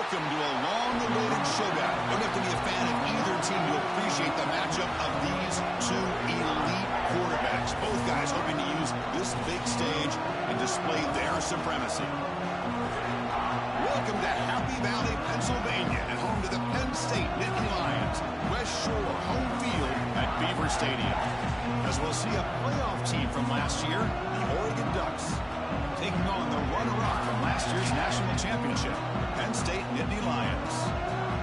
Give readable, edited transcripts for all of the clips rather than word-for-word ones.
Welcome to a long-awaited showdown. Don't have to be a fan of either team to appreciate the matchup of these two elite quarterbacks. Both guys hoping to use this big stage and display their supremacy. Welcome to Happy Valley, Pennsylvania, and home to the Penn State Nittany Lions. West Shore home field at Beaver Stadium. As we'll see a playoff team from last year, the Oregon Ducks, taking on the runner-up from last year's national championship, Penn State Nittany Lions.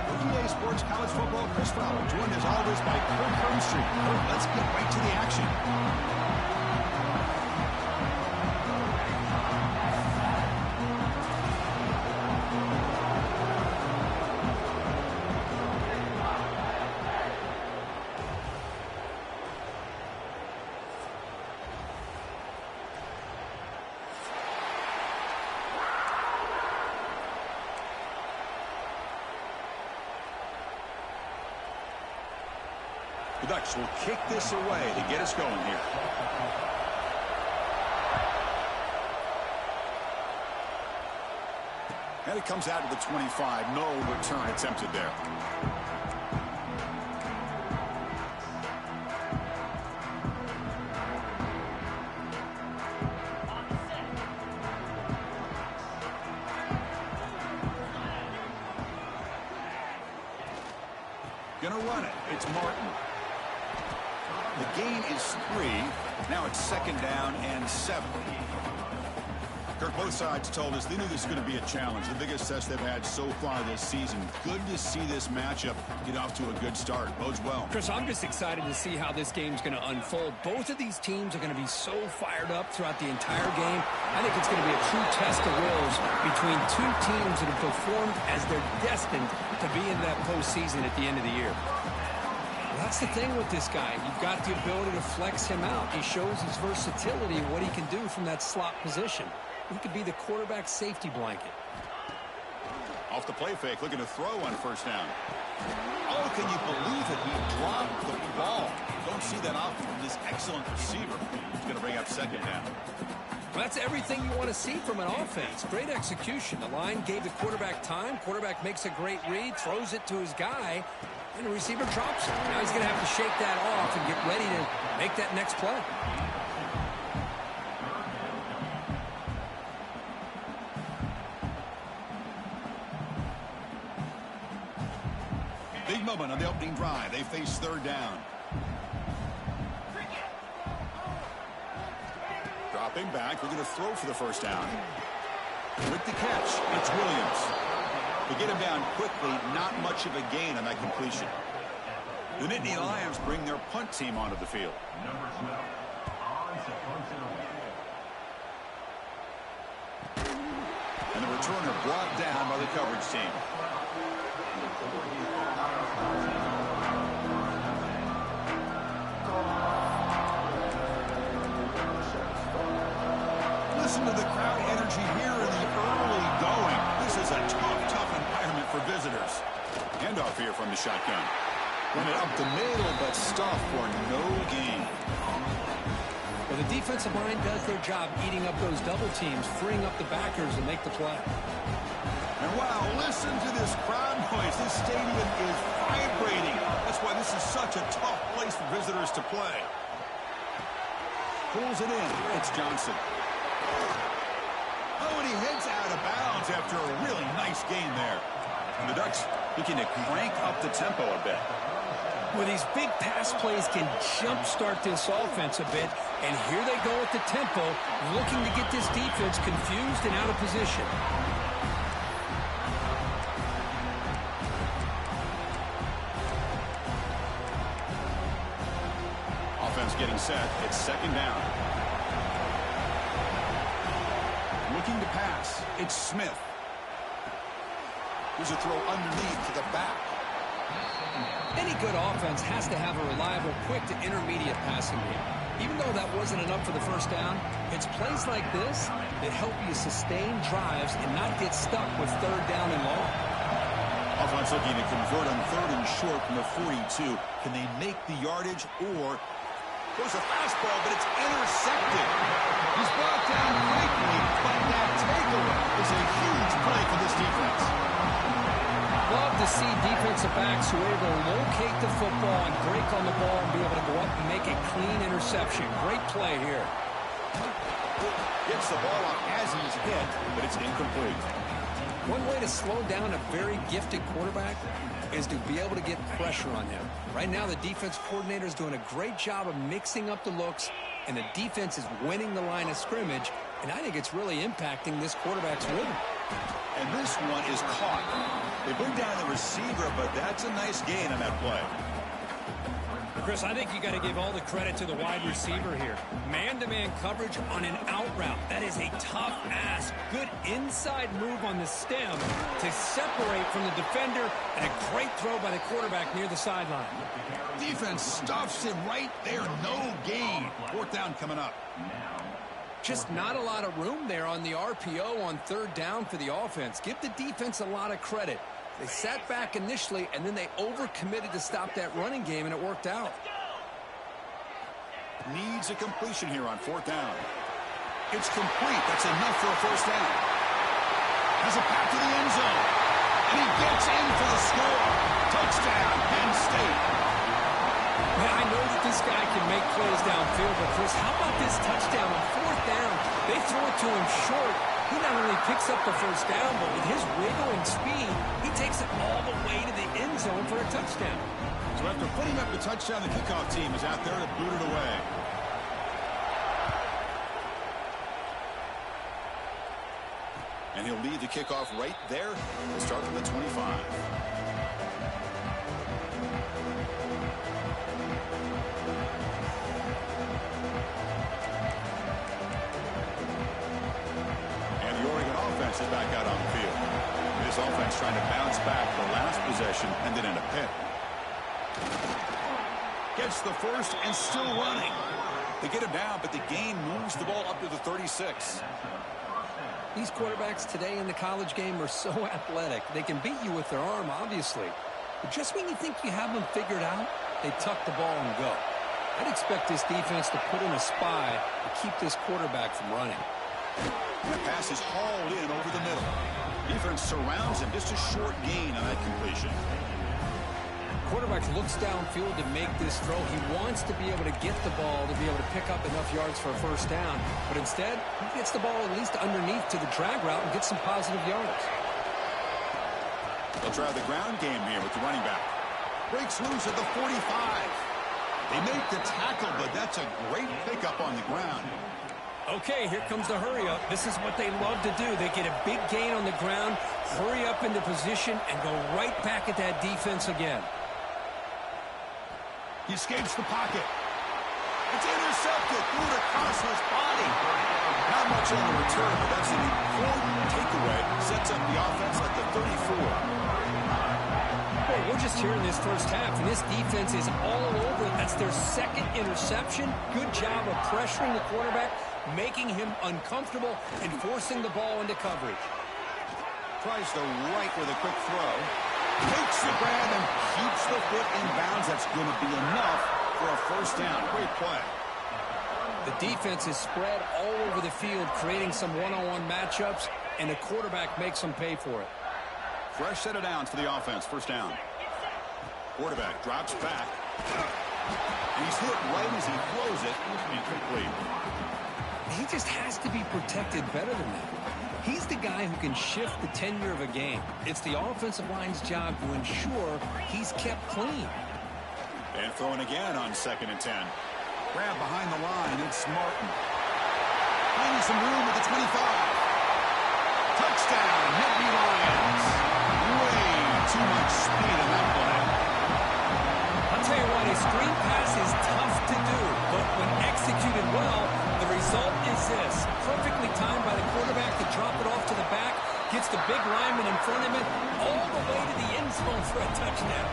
For EA Sports College Football, Chris Fowler, joined as always by Kirk Hermstreet. Kirk, let's get right to the action. The Ducks will kick this away to get us going here. And it comes out to the 25. No return attempted there. Gonna run it. It's Martin. The gain is 3. Now it's 2nd down and 7. Kirk, both sides told us they knew this was going to be a challenge, the biggest test they've had so far this season. Good to see this matchup get off to a good start. Bodes well. Chris, I'm just excited to see how this game's going to unfold. Both of these teams are going to be so fired up throughout the entire game. I think it's going to be a true test of wills between two teams that have performed as they're destined to be in that postseason at the end of the year. That's the thing with this guy. You've got the ability to flex him out. He shows his versatility and what he can do from that slot position. He could be the quarterback safety blanket. Off the play fake, looking to throw on 1st down. Oh, can you believe it? He dropped the ball. Don't see that often from this excellent receiver. He's going to bring up 2nd down. Well, that's everything you want to see from an offense. Great execution. The line gave the quarterback time. Quarterback makes a great read, throws it to his guy, and the receiver drops it. Now he's going to have to shake that off and get ready to make that next play. Big moment on the opening drive. They face 3rd down. Dropping back. We're going to throw for the 1st down. With the catch, it's Williams. They get him down quickly. Not much of a gain on that completion. The Nittany Lions bring their punt team onto the field. And the returner brought down by the coverage team. Listen to the crowd energy here in the early going. This is a tough environment for visitors. Handoff here from the shotgun. Run it up the middle, but stuff for no gain. Well, the defensive line does their job eating up those double teams, freeing up the backers and make the play. And wow, listen to this crowd noise. This stadium is vibrating. That's why this is such a tough place for visitors to play. Pulls it in. It's Johnson. Oh, and he heads out of bounds after a really nice gain there. And the Ducks looking to crank up the tempo a bit. Well, these big pass plays can jumpstart this offense a bit. And here they go at the tempo, looking to get this defense confused and out of position. Offense getting set. It's 2nd down. Looking to pass. It's Smith. Here's a throw underneath to the back. Any good offense has to have a reliable, quick to intermediate passing game. Even though that wasn't enough for the 1st down, it's plays like this that help you sustain drives and not get stuck with 3rd down and long. Offense looking to convert on 3rd and short from the 42. Can they make the yardage or goes a fastball, but it's intercepted. He's brought down quickly, but that takeaway is a huge play for this defense. see defensive backs who are able to locate the football and break on the ball and be able to go up and make a clean interception. Great play here. Gets the ball up as he's hit, but it's incomplete. One way to slow down a very gifted quarterback is to be able to get pressure on him. Right now, the defense coordinator is doing a great job of mixing up the looks, and the defense is winning the line of scrimmage, and I think it's really impacting this quarterback's rhythm. And this one is caught. They bring down the receiver, but that's a nice gain on that play. Chris, I think you got to give all the credit to the wide receiver here. Man-to-man coverage on an out route. That is a tough ask. Good inside move on the stem to separate from the defender, and a great throw by the quarterback near the sideline. Defense stuffs him right there. No gain. Fourth down coming up. Just not a lot of room there on the RPO on third down for the offense. Give the defense a lot of credit. They sat back initially, and then they overcommitted to stop that running game, and it worked out. Needs a completion here on fourth down. It's complete. That's enough for a first down. Has a pass to the end zone. And he gets in for the score. Touchdown, Penn State. Man, I know that this guy can make plays downfield, but Chris, how about this touchdown on fourth down? They throw it to him short. He not only picks up the first down, but with his wiggle and speed, he takes it all the way to the end zone for a touchdown. So after putting up the touchdown, the kickoff team is out there to boot it away. And he'll lead the kickoff right there. We'll start from the 25. Is back out on the field. This offense trying to bounce back the last possession and then in a pit. Gets the first and still running. They get him down, but the gain moves the ball up to the 36. These quarterbacks today in the college game are so athletic. They can beat you with their arm, obviously. But just when you think you have them figured out, they tuck the ball and go. I'd expect this defense to put in a spy to keep this quarterback from running. The pass is hauled in over the middle. Defense surrounds him. Just a short gain on that completion. Quarterback looks downfield to make this throw. He wants to be able to get the ball to be able to pick up enough yards for a first down. But instead, he gets the ball at least underneath to the drag route and gets some positive yards. They'll try the ground game here with the running back. Breaks loose at the 45. They make the tackle, but that's a great pickup on the ground. Okay, here comes the hurry up. This is what they love to do. They get a big gain on the ground, hurry up into position, and go right back at that defense again. He escapes the pocket. It's intercepted. Threw it across his body. Not much on the return, but that's an important takeaway. Sets up the offense at the 34. Boy, we're just here in this first half, and this defense is all over. That's their second interception. Good job of pressuring the quarterback, making him uncomfortable, and forcing the ball into coverage. Tries to right with a quick throw. Takes the grab and keeps the foot in bounds. That's going to be enough for a first down. Great play. The defense is spread all over the field, creating some one-on-one matchups, and the quarterback makes them pay for it. Fresh set of downs for the offense. First down. Quarterback drops back. He's hit right as he throws it. Incomplete. He just has to be protected better than that. He's the guy who can shift the tenure of a game. It's the offensive line's job to ensure he's kept clean. And throwing again on 2nd and 10. Grab behind the line. It's Martin. Finding some room at the 25. Touchdown, Nittany Lions. Way too much speed in that play. I'll tell you what, a screen pass is tough to do, but when executed well, the result is this. Perfectly timed by the quarterback to drop it off to the back, gets the big lineman in front of him, all the way to the end zone for a touchdown.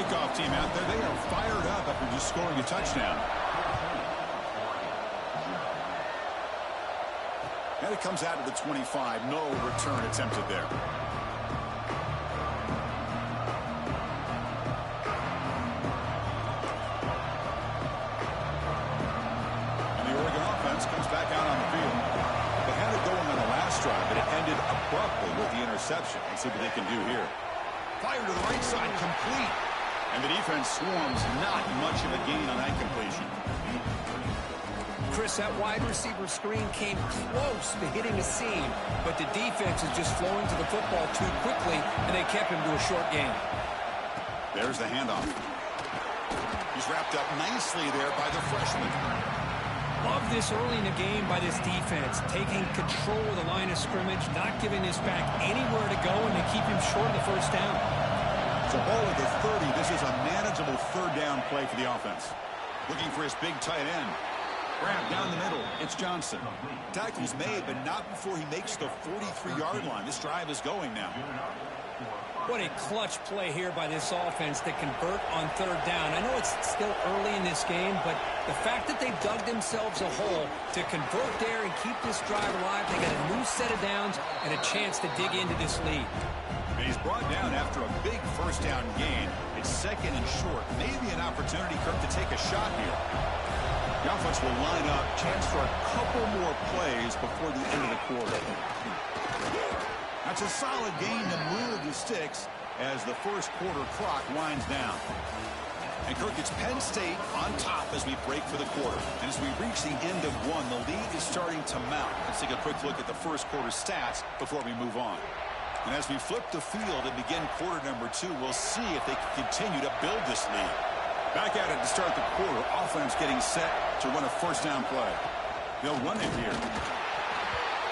Kickoff team out there, they are fired up after just scoring a touchdown. And it comes out of the 25. No return attempted there. And the Oregon offense comes back out on the field. They had it going on the last drive, but it ended abruptly with the interception. Let's see what they can do here. Fire to the right side, complete. And the defense swarms, not much of a gain on that completion. Chris, that wide receiver screen came close to hitting the seam, but the defense is just flowing to the football too quickly, and they kept him to a short gain. There's the handoff. He's wrapped up nicely there by the freshman. Love this early in the game by this defense, taking control of the line of scrimmage, not giving this back anywhere to go, and they keep him short of the first down. So ball at the 30. This is a manageable third down play for the offense. Looking for his big tight end. Grab down the middle. It's Johnson. Tackle's made, but not before he makes the 43-yard line. This drive is going now. What a clutch play here by this offense to convert on third down. I know it's still early in this game, but the fact that they've dug themselves a hole to convert there and keep this drive alive, they got a new set of downs and a chance to dig into this lead. And he's brought down after a big first down gain. It's second and short. Maybe an opportunity, Kirk, to take a shot here. The offense will line up. Chance for a couple more plays before the end of the quarter. That's a solid gain to move the sticks as the first quarter clock winds down. And Kirk, it's Penn State on top as we break for the quarter. And as we reach the end of one, the lead is starting to mount. Let's take a quick look at the first quarter stats before we move on. And as we flip the field and begin quarter number 2, we'll see if they can continue to build this lead. Back at it to start the quarter. Offense getting set to run a first down play. They'll run it here.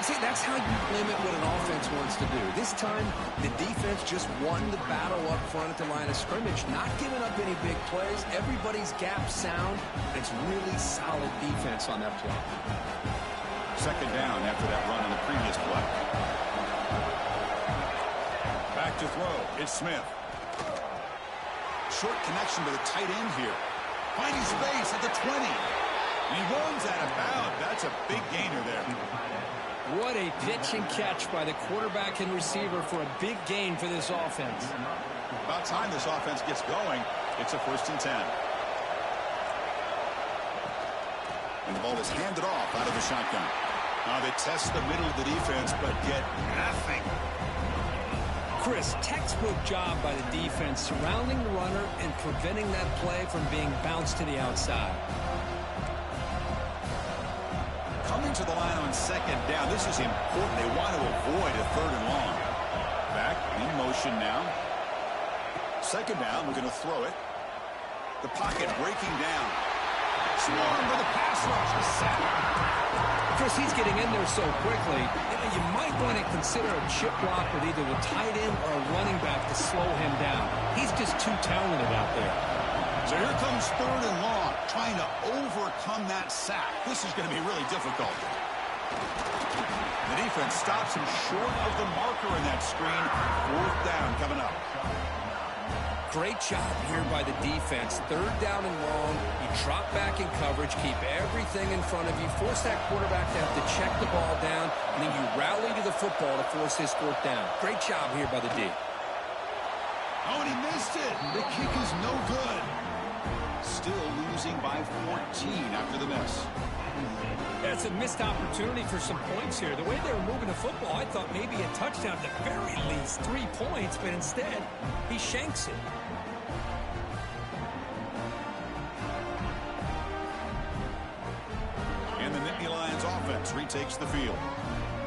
See, that's how you limit what an offense wants to do. This time, the defense just won the battle up front at the line of scrimmage, not giving up any big plays. Everybody's gap sound. It's really solid defense on that play. Second down after that run on the previous play. Back to throw. It's Smith. Short connection to the tight end here. Finding space at the 20. And he runs out of bounds. That's a big gainer there. What a pitch and catch by the quarterback and receiver for a big gain for this offense. About time this offense gets going. It's a 1st and 10. And the ball is handed off out of the shotgun. Now they test the middle of the defense, but get nothing. Chris, textbook job by the defense surrounding the runner and preventing that play from being bounced to the outside. Coming to the line on second down. This is important. They want to avoid a third and long. Back in motion now. Second down. We're going to throw it. The pocket breaking down. Swarm for the pass rush. The sack. Chris, he's getting in there so quickly. You might want to consider a chip block with either the tight end or a running back to slow him down. He's just too talented out there. So here comes third and long, trying to overcome that sack. This is going to be really difficult. The defense stops him short of the marker in that screen. 4th down coming up. Great job here by the defense. Third down and long. You drop back in coverage, keep everything in front of you, force that quarterback to have to check the ball down, and then you rally to the football to force this 4th down. Great job here by the D. Oh, and he missed it. The kick is no good. Still losing by 14 after the miss. It's a missed opportunity for some points here. The way they were moving the football, I thought maybe a touchdown, at the very least 3 points, but instead, he shanks it. And the Nittany Lions offense retakes the field.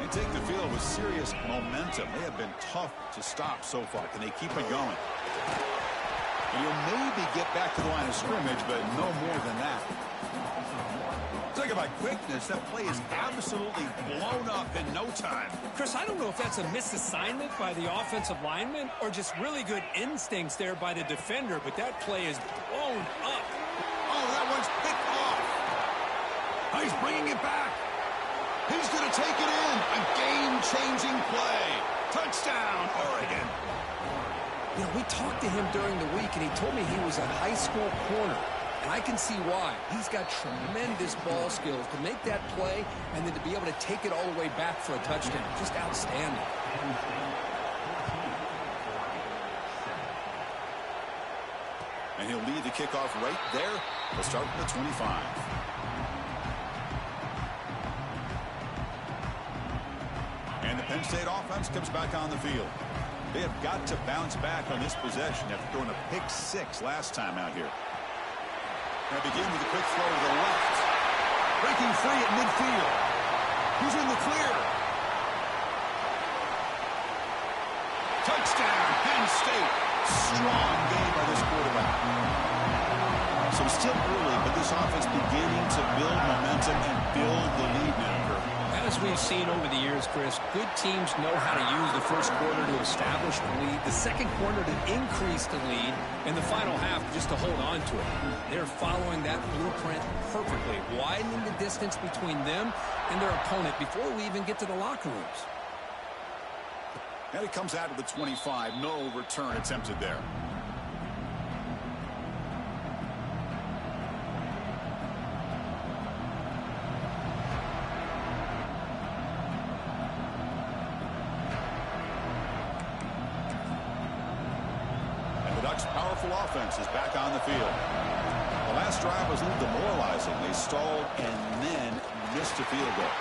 They take the field with serious momentum. They have been tough to stop so far. Can they keep it going? And you'll maybe get back to the line of scrimmage, but no more than that. Talk about quickness. That play is absolutely blown up in no time. Chris, I don't know if that's a misassignment by the offensive lineman or just really good instincts there by the defender, but that play is blown up. Oh, that one's picked off. Oh, he's bringing it back. He's going to take it in. A game-changing play. Touchdown, Oregon. You know, we talked to him during the week, and he told me he was a high school corner. And I can see why. He's got tremendous ball skills to make that play and then to be able to take it all the way back for a touchdown. Just outstanding. And he'll lead the kickoff right there. We'll start from the 25. And the Penn State offense comes back on the field. They have got to bounce back on this possession after throwing a pick 6 last time out here. They begin with a quick throw to the left. Breaking free at midfield. He's in the clear. Touchdown, Penn State. Strong game by this quarterback. So still early, but this offense beginning to build momentum and build the lead now. As we've seen over the years, Chris, good teams know how to use the first quarter to establish the lead, the second quarter to increase the lead, and the final half just to hold on to it. They're following that blueprint perfectly, widening the distance between them and their opponent before we even get to the locker rooms. And it comes out of the 25. No return attempted there. Powerful offense is back on the field. The last drive was a little demoralizing. They stalled and then missed a field goal.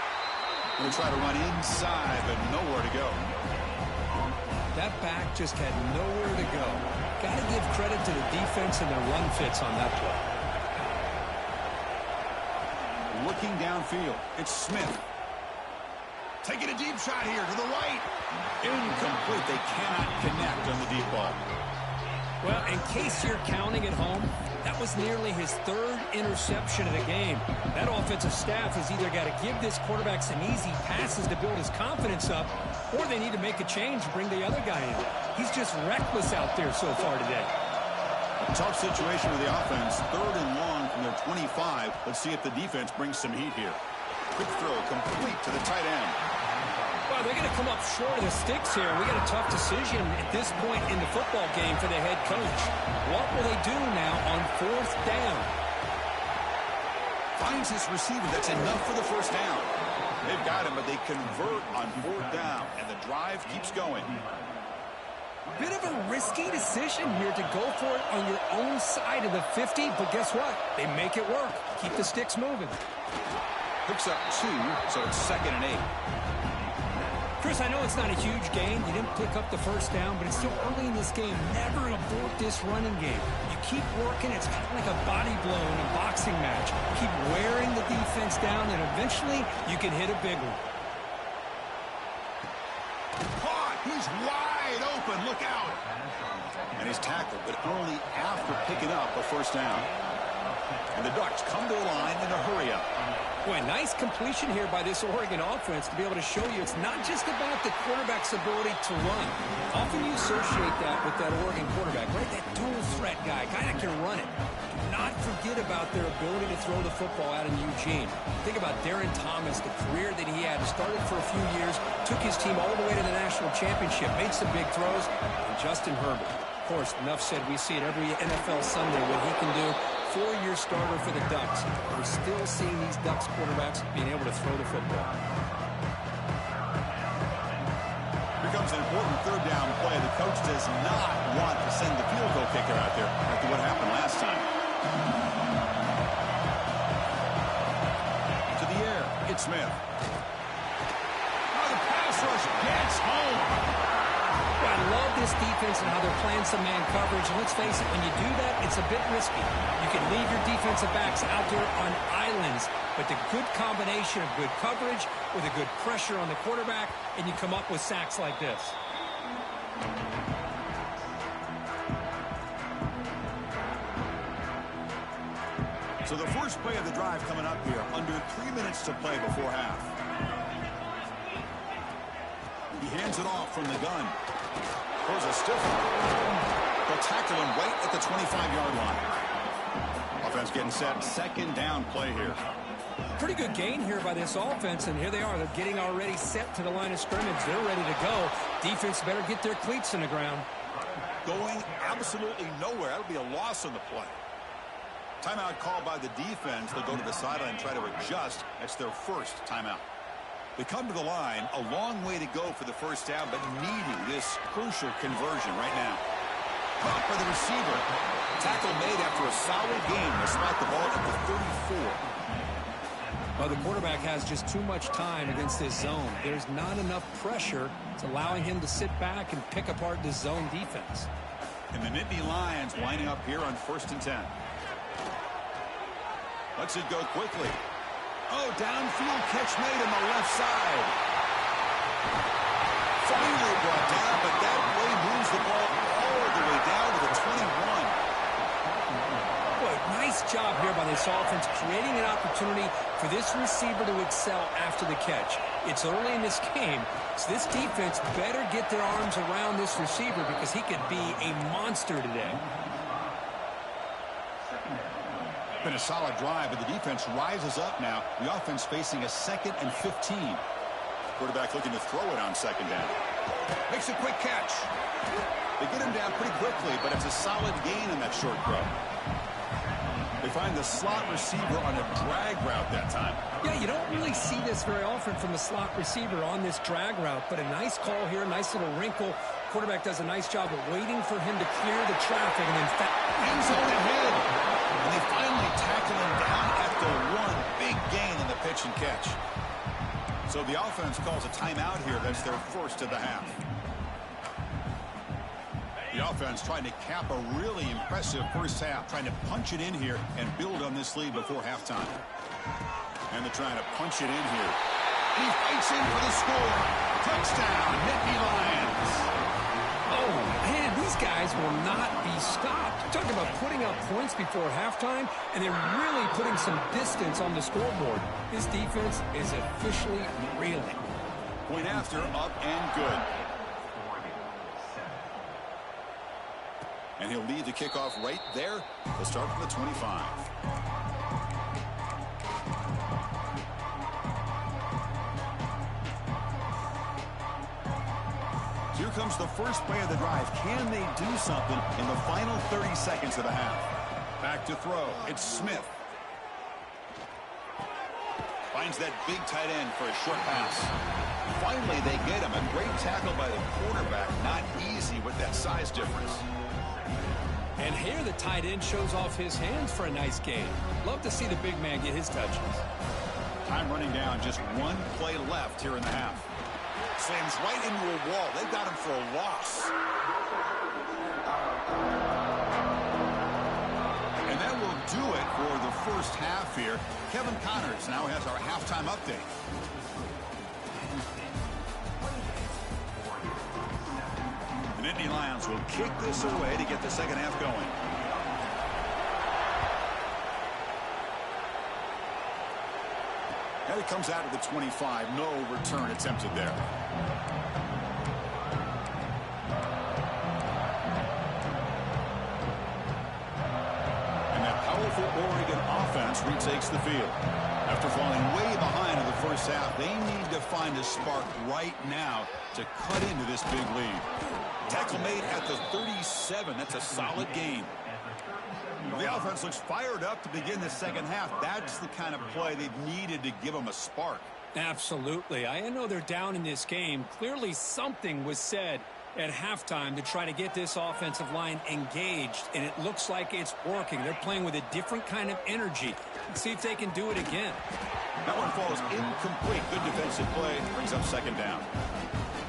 They try to run inside, but nowhere to go. That back just had nowhere to go. Got to give credit to the defense and their run fits on that play. Looking downfield, it's Smith. Taking a deep shot here to the right. Incomplete. They cannot connect on the deep ball. Well, in case you're counting at home, that was nearly his third interception of the game. That offensive staff has either got to give this quarterback some easy passes to build his confidence up, or they need to make a change and bring the other guy in. He's just reckless out there so far today. A tough situation with the offense. 3rd and long from their 25. Let's see if the defense brings some heat here. Quick throw complete to the tight end. Well, they're going to come up short of the sticks here. We got a tough decision at this point in the football game for the head coach. What will they do now on 4th down? Finds his receiver. That's enough for the first down. They've got him, but they convert on 4th down, and the drive keeps going. Bit of a risky decision here to go for it on your own side of the 50, but guess what? They make it work. Keep the sticks moving. Picks up 2, so it's 2nd and 8. Chris, I know it's not a huge gain. You didn't pick up the first down, but it's still early in this game. Never abort this running game. You keep working. It's kind of like a body blow in a boxing match. Keep wearing the defense down, and eventually you can hit a big one. Caught. He's wide open. Look out. And he's tackled, but only after picking up a first down. And the Ducks come to the line in a hurry-up. Boy, nice completion here by this Oregon offense to be able to show you it's not just about the quarterback's ability to run. Often you associate that with that Oregon quarterback, right? That dual threat guy that can run it. Do not forget about their ability to throw the football out in Eugene. Think about Darren Thomas, the career that he had. Started for a few years, took his team all the way to the national championship, made some big throws, and Justin Herbert. Of course, enough said, we see it every NFL Sunday what he can do. 4-year starter for the Ducks. We're still seeing these Ducks quarterbacks being able to throw the football. Here comes an important 3rd down play. The coach does not want to send the field goal kicker out there after what happened last time. To the air, it's Smith. Oh, the pass rush gets home. I love this defense and how they're playing some man coverage. And let's face it, when you do that, it's a bit risky. You can leave your defensive backs out there on islands, but the good combination of good coverage with a good pressure on the quarterback, and you come up with sacks like this. So the first play of the drive coming up here, under 3 minutes to play before half. He hands it off from the gun. Throws a stiff one. They'll tackle him right at the 25-yard line. Offense getting set. 2nd down play here. Pretty good gain here by this offense, and here they are. They're getting already set to the line of scrimmage. They're ready to go. Defense better get their cleats in the ground. Going absolutely nowhere. That'll be a loss on the play. Timeout called by the defense. They'll go to the sideline and try to adjust. That's their first timeout. They come to the line, a long way to go for the first down, but needing this crucial conversion right now. Caught by the receiver. Tackle made after a solid game. They spot the ball at the 34. Well, the quarterback has just too much time against this zone. There's not enough pressure. It's allowing him to sit back and pick apart this zone defense. And the Nittany Lions lining up here on 1st and 10. Lets it go quickly. Oh, downfield catch made on the left side. Finally brought down, but that play moves the ball all the way down to the 21. Boy, nice job here by this offense, creating an opportunity for this receiver to excel after the catch. It's early in this game, so this defense better get their arms around this receiver because he could be a monster today. Been a solid drive, but the defense rises up now. The offense facing a 2nd and 15. Quarterback looking to throw it on 2nd down. Makes a quick catch. They get him down pretty quickly, but it's a solid gain on that short throw. They find the slot receiver on a drag route that time. Yeah, you don't really see this very often from a slot receiver on this drag route, but a nice call here, nice little wrinkle. Quarterback does a nice job of waiting for him to clear the traffic and then end zone ahead. And they finally tackle him down at the 1. Big gain in the pitch and catch. So the offense calls a timeout here. That's their first of the half. The offense trying to cap a really impressive first half, trying to punch it in here and build on this lead before halftime. And they're trying to punch it in here. And he fights in for the score. Touchdown, Nittany Lions. Oh, man, these guys will not be stopped. Talking about putting up points before halftime, and they're really putting some distance on the scoreboard. This defense is officially reeling. Point after, up and good. And he'll lead the kickoff right there. He'll start from the 25. Here comes the first play of the drive. Can they do something in the final 30 seconds of the half? Back to throw. It's Smith. Finds that big tight end for a short pass. Finally, they get him. A great tackle by the quarterback. Not easy with that size difference. And here the tight end shows off his hands for a nice gain. Love to see the big man get his touches. Time running down. Just one play left here in the half. Slams right into a wall. They've got him for a loss. And that will do it for the first half here. Kevin Connors now has our halftime update. The Nittany Lions will kick this away to get the second half going. And it comes out of the 25. No return attempted there. And that powerful Oregon offense retakes the field. After falling way behind in the first half, they need to find a spark right now to cut into this big lead. Tackle made at the 37. That's a solid gain. The offense looks fired up to begin the second half. That's the kind of play they've needed to give them a spark. Absolutely. I know they're down in this game. Clearly something was said at halftime to try to get this offensive line engaged, and it looks like it's working. They're playing with a different kind of energy. Let's see if they can do it again. That one falls incomplete. Good defensive play. Brings up second down.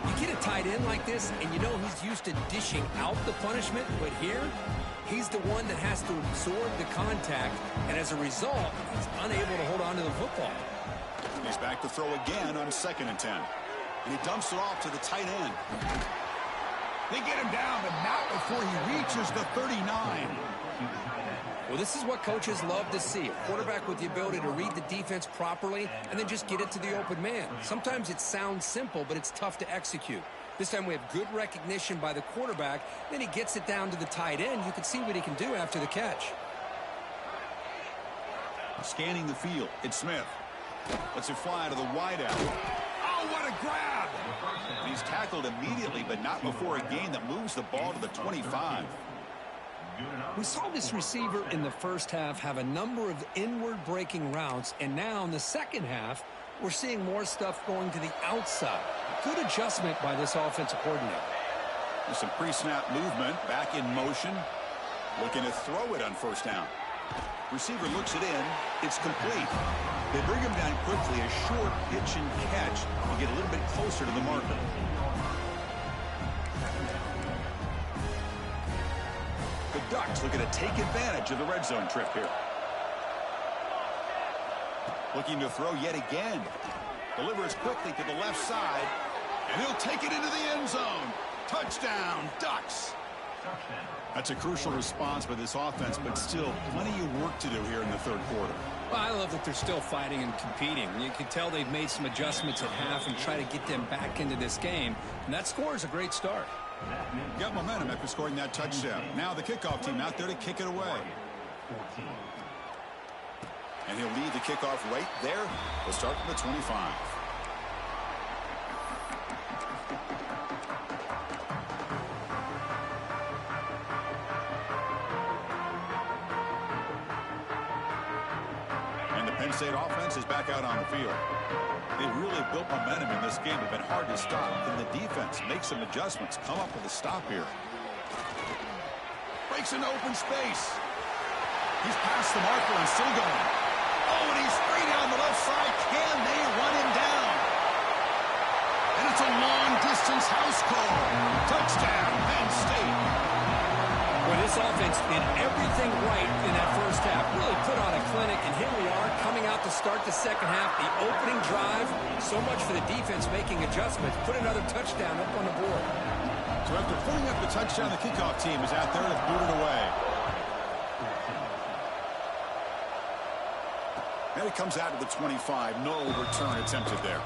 You get a tight end like this, and you know he's used to dishing out the punishment, but here, he's the one that has to absorb the contact, and as a result, he's unable to hold on to the football. He's back to throw again on 2nd and 10. And he dumps it off to the tight end. They get him down, but not before he reaches the 39. Well, this is what coaches love to see. A quarterback with the ability to read the defense properly and then just get it to the open man. Sometimes it sounds simple, but it's tough to execute. This time we have good recognition by the quarterback. Then he gets it down to the tight end. You can see what he can do after the catch. Scanning the field, it's Smith. Lets it fly to the wideout. Oh, what a grab! And he's tackled immediately, but not before a gain that moves the ball to the 25. We saw this receiver in the first half have a number of inward breaking routes, and now in the second half, we're seeing more stuff going to the outside. Good adjustment by this offensive coordinator. There's some pre-snap movement, back in motion. Looking to throw it on first down. Receiver looks it in. It's complete. They bring him down quickly. A short pitch and catch to get a little bit closer to the marker. The Ducks looking to take advantage of the red zone trip here. Looking to throw yet again. Delivers quickly to the left side. And he'll take it into the end zone. Touchdown, Ducks. That's a crucial response by this offense, but still plenty of work to do here in the third quarter. Well, I love that they're still fighting and competing. You can tell they've made some adjustments at half and try to get them back into this game. And that score is a great start. Got momentum after scoring that touchdown. Now the kickoff team out there to kick it away. And he'll lead the kickoff right there. We'll start from the 25. Penn State offense is back out on the field. They really built momentum in this game. It's been hard to stop. Then the defense makes some adjustments. Come up with a stop here. Breaks into open space. He's past the marker and still going. Oh, and he's free down the left side. Can they run him down? And it's a long-distance house call. Touchdown, Penn State. Well, this offense did everything right in that first half. Really put on a clinic, and here we are coming out to start the second half. The opening drive, so much for the defense making adjustments. Put another touchdown up on the board. So after putting up the touchdown, the kickoff team is out there to boot it away. And it comes out to the 25. No return attempted there.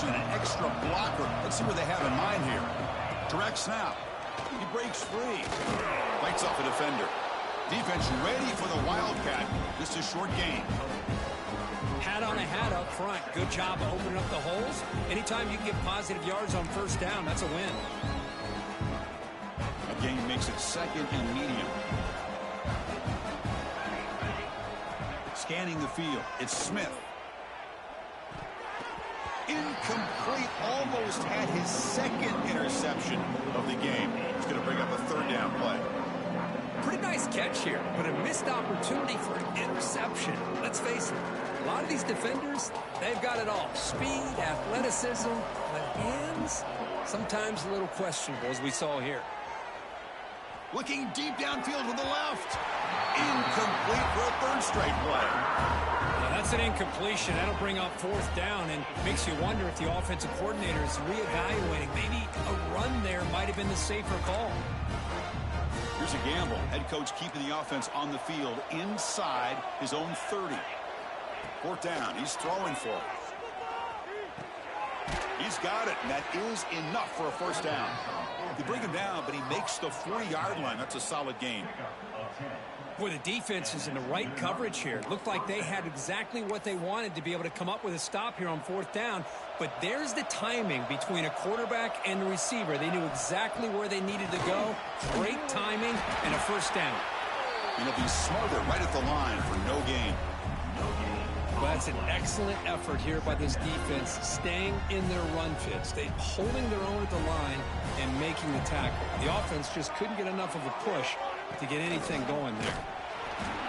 An extra blocker. Let's see what they have in mind here. Direct snap. He breaks free. Bites off a defender. Defense ready for the Wildcat. Just a short gain. Hat on a hat up front. Good job of opening up the holes. Anytime you can get positive yards on first down, that's a win. That gain makes it second and medium. Scanning the field. It's Smith. Incomplete, almost had his second interception of the game. He's going to bring up a third down play. Pretty nice catch here, but a missed opportunity for an interception. Let's face it, a lot of these defenders, they've got it all. Speed, athleticism, but hands, sometimes a little questionable, as we saw here. Looking deep downfield with the left. Incomplete for a third straight play. That's an incompletion. That'll bring up fourth down and makes you wonder if the offensive coordinator is reevaluating. Maybe a run there might have been the safer call. Here's a gamble. Head coach keeping the offense on the field inside his own 30. Fourth down. He's throwing for it. He's got it, and that is enough for a first down. They bring him down, but he makes the 40-yard line. That's a solid gain. Boy, the defense is in the right coverage here. It looked like they had exactly what they wanted to be able to come up with a stop here on fourth down. But there's the timing between a quarterback and the receiver. They knew exactly where they needed to go. Great timing and a first down. And he'll be smothered right at the line for no gain. Well, that's an excellent effort here by this defense, staying in their run fits. They holding their own at the line and making the tackle. The offense just couldn't get enough of a push to get anything going there.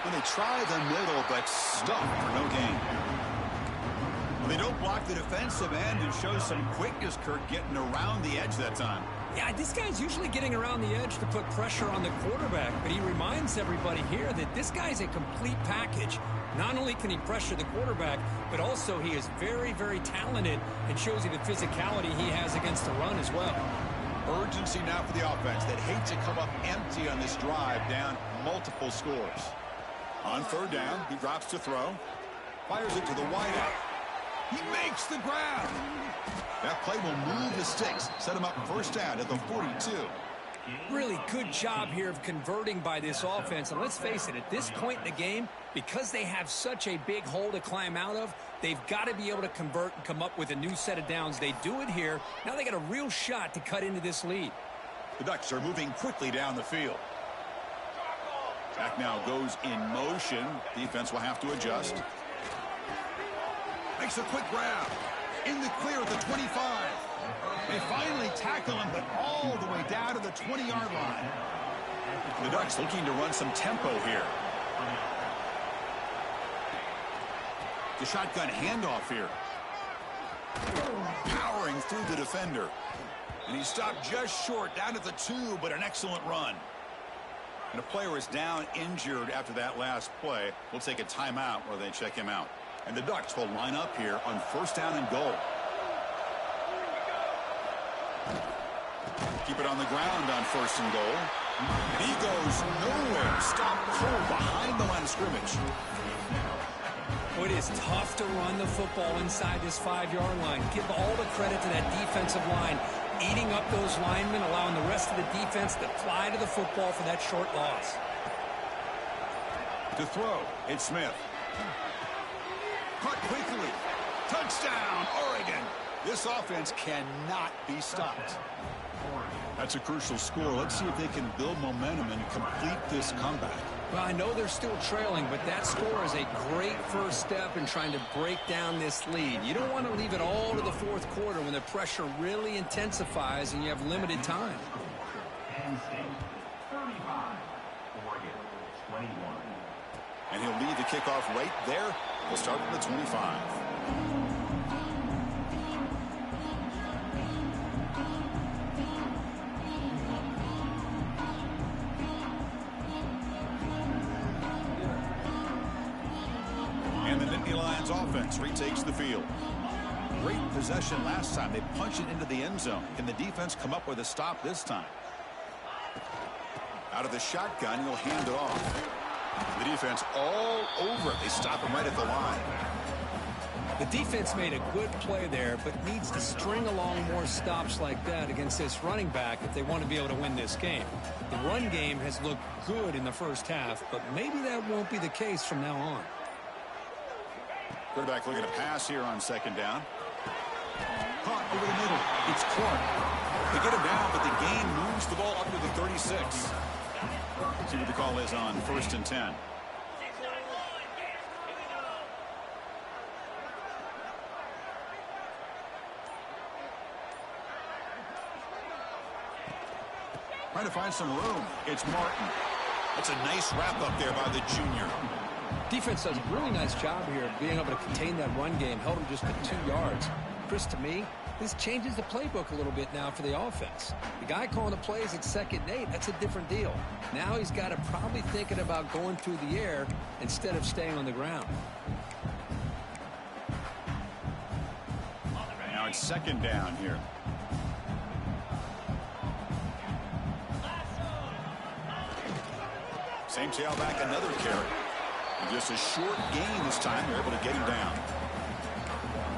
Well, they try the middle, but stuffed for no gain. Well, they don't block the defensive end and show some quickness, Kurt, getting around the edge that time. Yeah, this guy's usually getting around the edge to put pressure on the quarterback, but he reminds everybody here that this guy's a complete package. Not only can he pressure the quarterback, but also he is very, very talented and shows you the physicality he has against the run as well. Urgency now for the offense that hate to come up empty on this drive, down multiple scores. On third down, he drops to throw. Fires it to the wideout. He makes the grab. That play will move the sticks, set him up first down at the 42. Really good job here of converting by this offense. And let's face it, at this point in the game, because they have such a big hole to climb out of, they've got to be able to convert and come up with a new set of downs. They do it here. Now they got a real shot to cut into this lead. The Ducks are moving quickly down the field. Back now goes in motion. Defense will have to adjust. Makes a quick grab. In the clear at the 25. They finally tackle him, but all the way down to the 20-yard line. The Ducks looking to run some tempo here. The shotgun handoff here. Powering through the defender. And he stopped just short, down at the 2, but an excellent run. And a player is down injured after that last play. We'll take a timeout while they check him out. And the Ducks will line up here on 1st down and goal. Keep it on the ground on 1st and goal. And he goes nowhere. Stop cold behind the line of scrimmage. It is tough to run the football inside this 5-yard line. Give all the credit to that defensive line, eating up those linemen, allowing the rest of the defense to fly to the football for that short loss. To throw, it's Smith. Caught quickly. Touchdown, Oregon. This offense cannot be stopped. That's a crucial score. Let's see if they can build momentum and complete this comeback. Well, I know they're still trailing, but that score is a great first step in trying to break down this lead. You don't want to leave it all to the 4th quarter when the pressure really intensifies and you have limited time. Penn State, 35, Oregon, 21. And he'll lead the kickoff right there. We'll start at the 25. And the Nittany Lions offense retakes the field. Great possession last time. They punch it into the end zone. Can the defense come up with a stop this time? Out of the shotgun, he'll hand it off. The defense all over it. They stop him right at the line. The defense made a good play there, but needs to string along more stops like that against this running back if they want to be able to win this game. The run game has looked good in the first half, but maybe that won't be the case from now on. Quarterback looking to pass here on 2nd down. Caught over the middle. It's Clark. They get him down, but the gain moves the ball up to the 36. See what the call is on 1st and 10. Trying to find some room. It's Martin. That's a nice wrap up there by the junior. Defense does a really nice job here of being able to contain that run game. Held him just at 2 yards. Chris, to me, this changes the playbook a little bit now for the offense. The guy calling the plays at 2nd and 8, that's a different deal. Now he's got to probably thinking about going through the air instead of staying on the ground. Now it's 2nd down here. Same tailback, another carry. And just a short gain this time. They're able to get him down.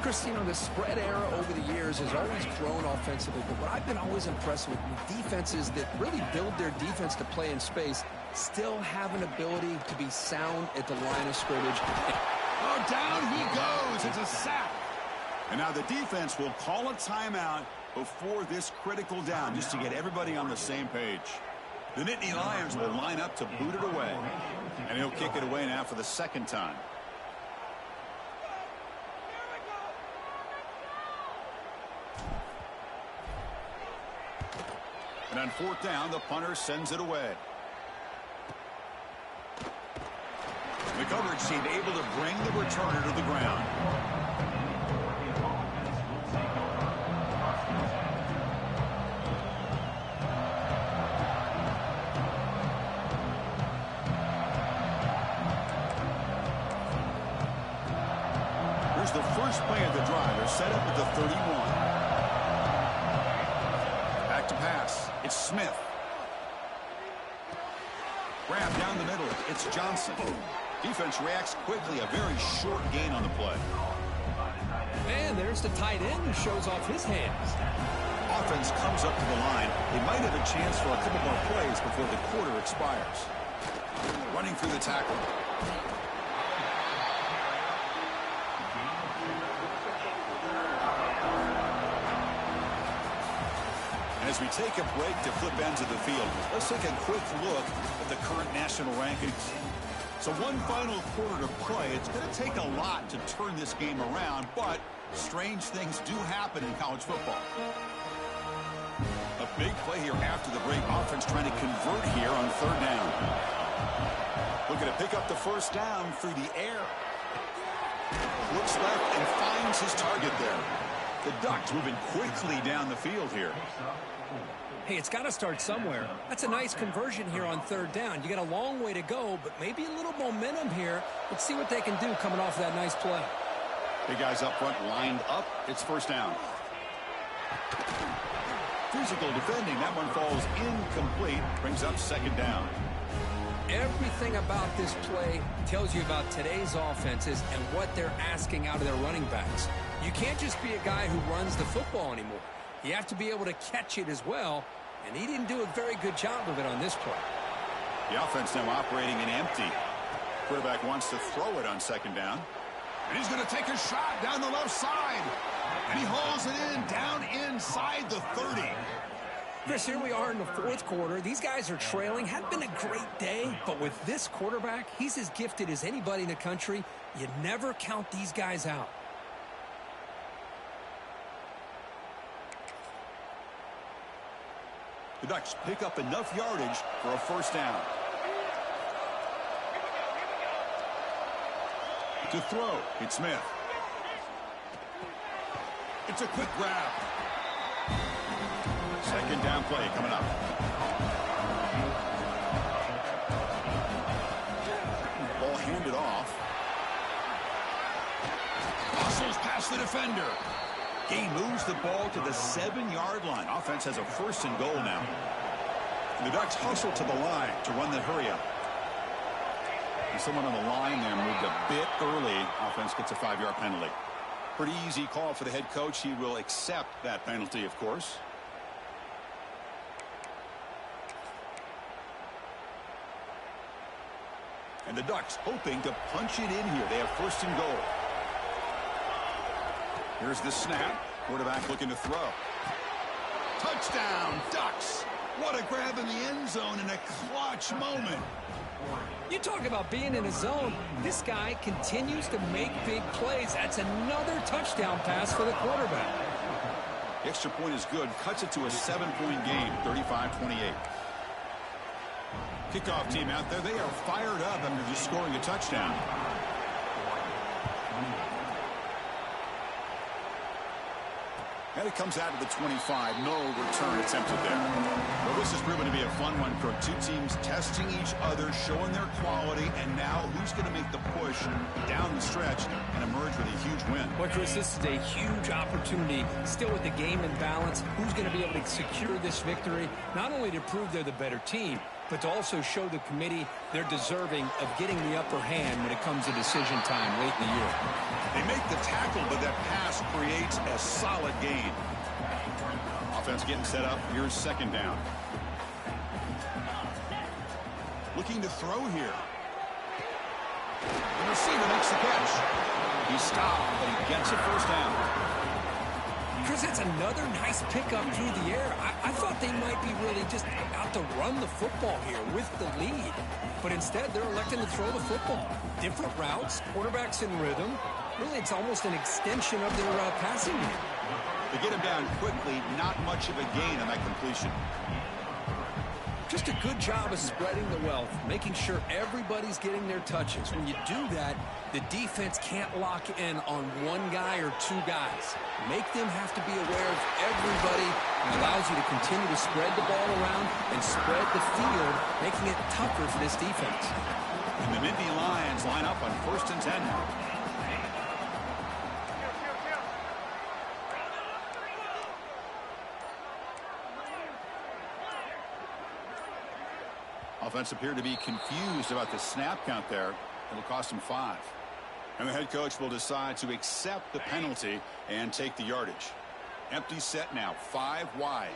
Chris, you know, the spread era over the years has always grown offensively, but what I've been always impressed with defenses that really build their defense to play in space still have an ability to be sound at the line of scrimmage. Oh, down he goes. It's a sack. And now the defense will call a timeout before this critical down just to get everybody on the same page. The Nittany Lions will line up to boot it away. And he'll kick it away now for the 2nd time. And on 4th down, the punter sends it away. The coverage team able to bring the returner to the ground. Here's the first play of the drive. They're set up at the 31. Back to pass. It's Smith. Grab down the middle. It's Johnson. Defense reacts quickly. A very short gain on the play. And there's the tight end who shows off his hands. Offense comes up to the line. They might have a chance for a couple more plays before the quarter expires. Running through the tackle. And As we take a break to flip ends of the field, let's take a quick look at the current national rankings. So one final quarter to play. It's going to take a lot to turn this game around, but strange things do happen in college football. A big play here after the break. Offense trying to convert here on third down. Looking to pick up the first down through the air. Looks left and finds his target there. The Ducks moving quickly down the field here. Hey, it's got to start somewhere. That's a nice conversion here on third down. You got a long way to go, but maybe a little momentum here. Let's see what they can do coming off that nice play. Big guys up front lined up. It's first down. Physical defending. That one falls incomplete. Brings up second down. Everything about this play tells you about today's offenses and what they're asking out of their running backs. You can't just be a guy who runs the football anymore. You have to be able to catch it as well, and he didn't do a very good job of it on this play. The offense now operating in empty. Quarterback wants to throw it on second down. And he's going to take a shot down the left side. And he hauls it in down inside the 30. Chris, here we are in the fourth quarter. These guys are trailing. Hadn't been a great day, but with this quarterback, he's as gifted as anybody in the country. You never count these guys out. The Ducks pick up enough yardage for a first down. To throw, it's Smith. It's a quick grab. Second down play coming up. Ball handed off. Hustles past the defender. He moves the ball to the 7-yard line. Offense has a first and goal now. And the Ducks hustle to the line to run the hurry up. And someone on the line there moved a bit early. Offense gets a 5-yard penalty. Pretty easy call for the head coach. He will accept that penalty, of course. And the Ducks hoping to punch it in here. They have first and goal. Here's the snap. Quarterback looking to throw. Touchdown, Ducks. What a grab in the end zone in a clutch moment. You talk about being in a zone. This guy continues to make big plays. That's another touchdown pass for the quarterback. The extra point is good. Cuts it to a 7-point game, 35-28. Kickoff team out there. They are fired up after just scoring a touchdown. And it comes out to the 25. No return attempted there. Well, this has proven to be a fun one for two teams testing each other, showing their quality, and now who's going to make the push down the stretch and emerge with a huge win. Well, Chris, this is a huge opportunity. Still with the game in balance, who's going to be able to secure this victory, not only to prove they're the better team, but to also show the committee they're deserving of getting the upper hand when it comes to decision time late in the year. They make the tackle, but that pass creates a solid gain. Offense getting set up. Here's second down. Looking to throw here. The receiver makes the catch. He stopped, but he gets a first down. Chris, that's another nice pickup through the air. I thought they might be really just about to run the football here with the lead. But instead, they're electing to throw the football. Different routes, quarterbacks in rhythm. Really, it's almost an extension of their passing game. They get him down quickly. Not much of a gain on that completion. Just a good job of spreading the wealth, making sure everybody's getting their touches. When you do that, the defense can't lock in on one guy or two guys. Make them have to be aware of everybody, and allows you to continue to spread the ball around and spread the field, making it tougher for this defense. And the Nittany Lions line up on 1st and 10 now. Offense appeared to be confused about the snap count there. It'll cost him 5. And the head coach will decide to accept the penalty and take the yardage. Empty set now, 5 wide.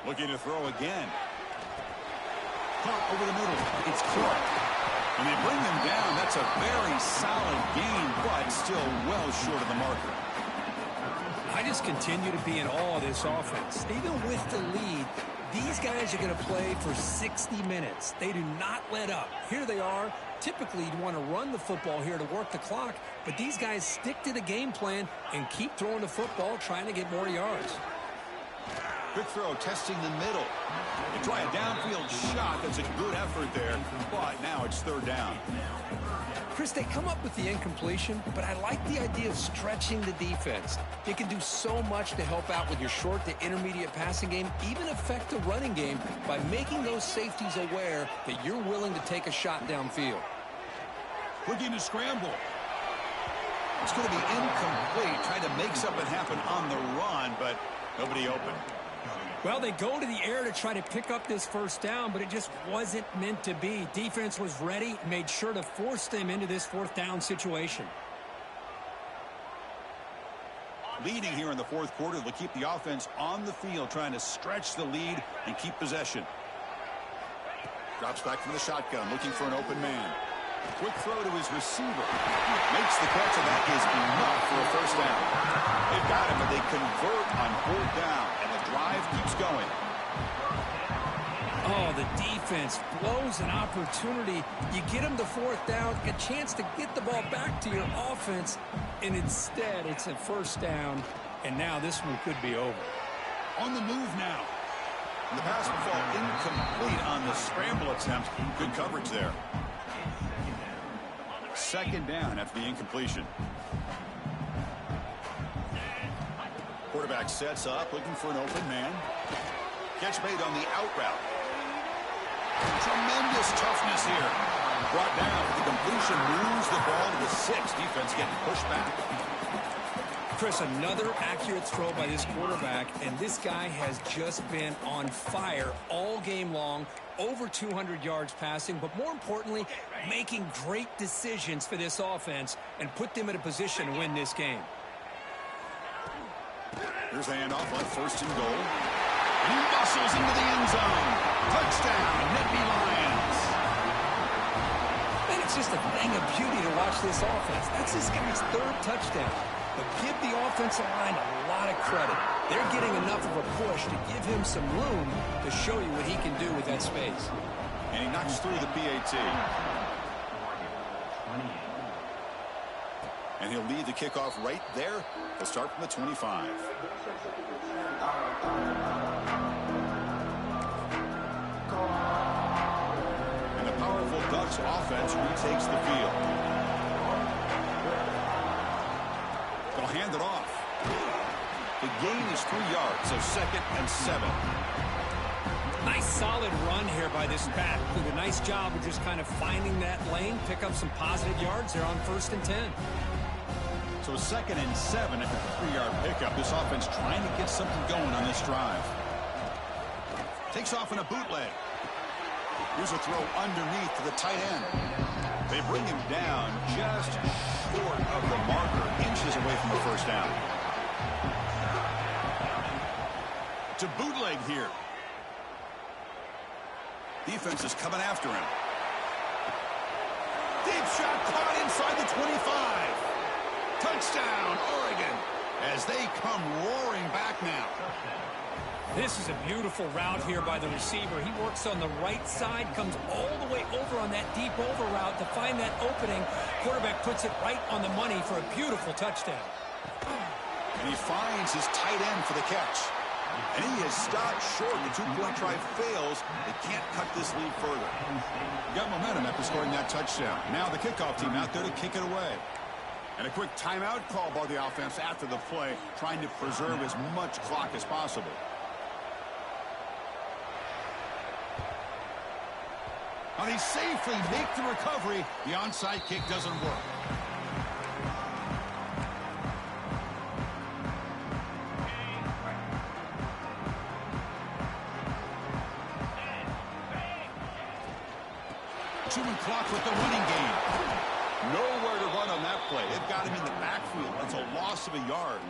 Looking to throw again. Caught over the middle. It's Clark. And they bring him down. That's a very solid gain, but still well short of the marker. I just continue to be in awe of this offense. Even with the lead, these guys are going to play for 60 minutes. They do not let up. Here they are. Typically, you'd want to run the football here to work the clock, but these guys stick to the game plan and keep throwing the football, trying to get more yards. Quick throw, testing the middle. They try a downfield shot. That's a good effort there, but now it's third down. Chris, they come up with the incompletion, but I like the idea of stretching the defense. It can do so much to help out with your short to intermediate passing game, even affect the running game by making those safeties aware that you're willing to take a shot downfield. Looking to scramble. It's going to be incomplete, trying to make something happen on the run, but nobody open. Well, they go to the air to try to pick up this first down, but it just wasn't meant to be. Defense was ready, made sure to force them into this fourth down situation. Leading here in the fourth quarter, they'll keep the offense on the field, trying to stretch the lead and keep possession. Drops back from the shotgun, looking for an open man. Quick throw to his receiver. Makes the catch, and that is enough for a first down. They've got him, but they convert on fourth down, and the drive keeps going. Oh, the defense blows an opportunity. You get them to fourth down, a chance to get the ball back to your offense, and instead it's a first down, and now this one could be over. On the move now. And the pass will fall incomplete on the scramble attempt. Good coverage there. Second down after the incompletion. Quarterback sets up, looking for an open man. Catch made on the out route. Tremendous toughness here. Brought down. The completion moves the ball to the 6. Defense getting pushed back. Chris, another accurate throw by this quarterback, and this guy has just been on fire all game long. Over 200 yards passing, but more importantly, making great decisions for this offense and put them in a position to win this game. Here's a handoff on first and goal. And he muscles into the end zone. Touchdown, Nittany Lions. And it's just a thing of beauty to watch this offense. That's this guy's third touchdown. But give the offensive line a lot of credit. They're getting enough of a push to give him some room to show you what he can do with that space. And he knocks through the PAT. And he'll lead the kickoff right there. He'll start from the 25. And the powerful Ducks offense retakes the field. They'll hand it off. The gain is 3 yards, so 2nd and 7. Nice solid run here by this back. Did a nice job of just kind of finding that lane, pick up some positive yards there on 1st and 10. So 2nd and 7 after the 3-yard pickup. This offense trying to get something going on this drive. Takes off in a bootleg. Here's a throw underneath to the tight end. They bring him down just short of the marker, inches away from the first down. To bootleg here. Defense is coming after him. Deep shot caught inside the 25. Touchdown, Oregon, as they come roaring back now. This is a beautiful route here by the receiver. He works on the right side, comes all the way over on that deep over route to find that opening. Quarterback puts it right on the money for a beautiful touchdown. And he finds his tight end for the catch. And he is stopped short. The two-point try fails. They can't cut this lead further. Got momentum after scoring that touchdown. Now the kickoff team out there to kick it away. And a quick timeout call by the offense after the play, trying to preserve as much clock as possible. Now they safely make the recovery. The onside kick doesn't work. Two-man clock with the running game. Nowhere to run on that play. They've got him in the backfield. That's a loss of a yard.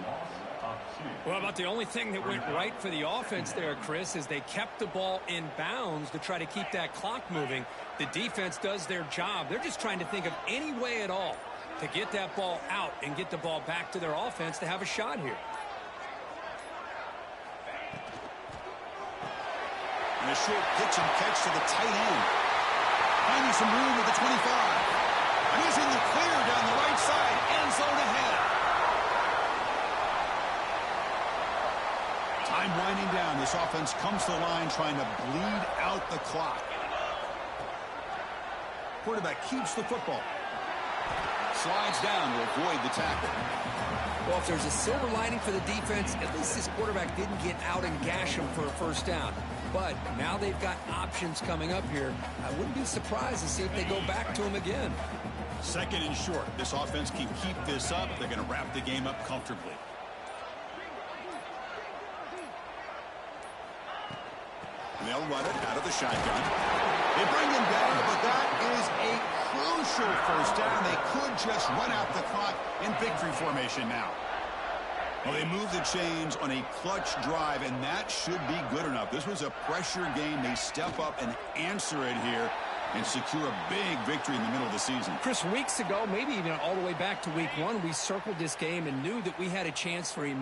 Well, about the only thing that went right for the offense there, Chris, is they kept the ball in bounds to try to keep that clock moving. The defense does their job. They're just trying to think of any way at all to get that ball out and get the ball back to their offense to have a shot here. And a short pitch and catch to the tight end. Finding some room at the 25. And he's in the clear down the right side. End zone ahead. Time winding down. This offense comes to the line trying to bleed out the clock. Quarterback keeps the football. Slides down to avoid the tackle. Well, if there's a silver lining for the defense, at least this quarterback didn't get out and gash him for a first down. But now they've got options coming up here. I wouldn't be surprised to see if they go back to him again. Second and short. This offense can keep this up. They're going to wrap the game up comfortably. And they'll run it out of the shotgun. They bring him down, but that is a crucial first down. They could just run out the clock in victory formation now. Well, they move the chains on a clutch drive, and that should be good enough. This was a pressure game. They step up and answer it here and secure a big victory in the middle of the season. Chris, weeks ago, maybe even all the way back to week 1, we circled this game and knew that we had a chance for a